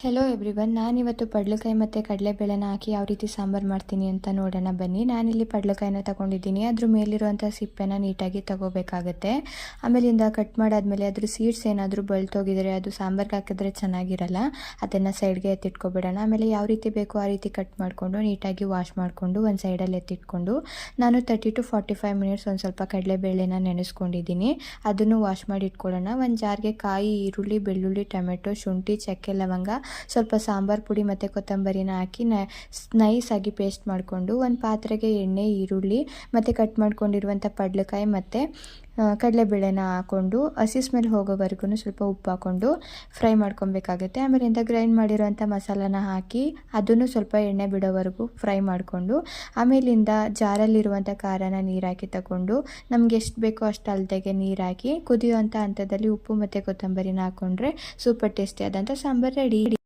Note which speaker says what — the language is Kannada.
Speaker 1: ಹೆಲೋ ಎವ್ರಿವನ್, ನಾನಿವತ್ತು ಪಡ್ಲಕಾಯಿ ಮತ್ತು ಕಡಲೆಬೇಳೆನ ಹಾಕಿ ಯಾವ ರೀತಿ ಸಾಂಬಾರು ಮಾಡ್ತೀನಿ ಅಂತ ನೋಡೋಣ ಬನ್ನಿ. ನಾನಿಲ್ಲಿ ಪಡ್ಲಕಾಯಿನ ತೊಗೊಂಡಿದ್ದೀನಿ. ಅದ್ರ ಮೇಲಿರುವಂಥ ಸಿಪ್ಪೆನ ನೀಟಾಗಿ ತೊಗೋಬೇಕಾಗತ್ತೆ. ಆಮೇಲಿಂದ ಕಟ್ ಮಾಡಾದ್ಮೇಲೆ ಅದ್ರ ಸೀಡ್ಸ್ ಏನಾದರೂ ಬಳ್ತೋಗಿದ್ರೆ ಅದು ಸಾಂಬಾರ್ಗೆ ಹಾಕಿದ್ರೆ ಚೆನ್ನಾಗಿರಲ್ಲ. ಅದನ್ನು ಸೈಡ್ಗೆ ಎತ್ತಿಟ್ಕೊಬಿಡೋಣ. ಆಮೇಲೆ ಯಾವ ರೀತಿ ಬೇಕೋ ಆ ರೀತಿ ಕಟ್ ಮಾಡಿಕೊಂಡು ನೀಟಾಗಿ ವಾಶ್ ಮಾಡಿಕೊಂಡು ಒಂದು ಸೈಡಲ್ಲಿ ಎತ್ತಿಟ್ಕೊಂಡು ನಾನು 30 to 45 ಮಿನಿಟ್ಸ್ ಒಂದು ಸ್ವಲ್ಪ ಕಡಲೆಬೇಳೆನ ನೆನೆಸ್ಕೊಂಡಿದ್ದೀನಿ. ಅದನ್ನು ವಾಶ್ ಮಾಡಿ ಇಟ್ಕೊಳ್ಳೋಣ. ಒಂದು ಜಾರ್ಗೆ ಕಾಯಿ, ಈರುಳ್ಳಿ, ಬೆಳ್ಳುಳ್ಳಿ, ಟೊಮೆಟೊ, ಶುಂಠಿ, ಚಕ್ಕೆ, ಲವಂಗ, ಸ್ವಲ್ಪ ಸಾಂಬಾರು ಪುಡಿ ಮತ್ತು ಕೊತ್ತಂಬರಿನ ಹಾಕಿ ನೈಸಾಗಿ ಪೇಸ್ಟ್ ಮಾಡಿಕೊಂಡು ಒಂದು ಪಾತ್ರೆಗೆ ಎಣ್ಣೆ, ಈರುಳ್ಳಿ ಮತ್ತು ಕಟ್ ಮಾಡ್ಕೊಂಡಿರುವಂಥ ಪಡ್ಲಕಾಯಿ ಮತ್ತು ಕಡಲೆಬೇಳೆನ ಹಾಕ್ಕೊಂಡು ಹಸಿ ಸ್ಮೆಲ್ ಹೋಗೋವರೆಗೂ ಸ್ವಲ್ಪ ಉಪ್ಪು ಹಾಕ್ಕೊಂಡು ಫ್ರೈ ಮಾಡ್ಕೊಬೇಕಾಗುತ್ತೆ. ಆಮೇಲಿಂದ ಗ್ರೈಂಡ್ ಮಾಡಿರೋಂಥ ಮಸಾಲಾನ ಹಾಕಿ ಅದನ್ನು ಸ್ವಲ್ಪ ಎಣ್ಣೆ ಬಿಡೋವರೆಗೂ ಫ್ರೈ ಮಾಡಿಕೊಂಡು ಆಮೇಲಿಂದ ಜಾರಲ್ಲಿರುವಂಥ ಖಾರನ ನೀರು ಹಾಕಿ ತಗೊಂಡು ನಮ್ಗೆ ಎಷ್ಟು ಬೇಕೋ ಅಷ್ಟು ಅಳತೆಗೆ ನೀರು ಹಾಕಿ ಕುದಿಯುವಂಥ ಹಂತದಲ್ಲಿ ಉಪ್ಪು ಮತ್ತು ಕೊತ್ತಂಬರಿನ ಹಾಕ್ಕೊಂಡ್ರೆ ಸೂಪರ್ ಟೇಸ್ಟಿ ಆದಂಥ ಸಾಂಬಾರು ರೆಡಿ.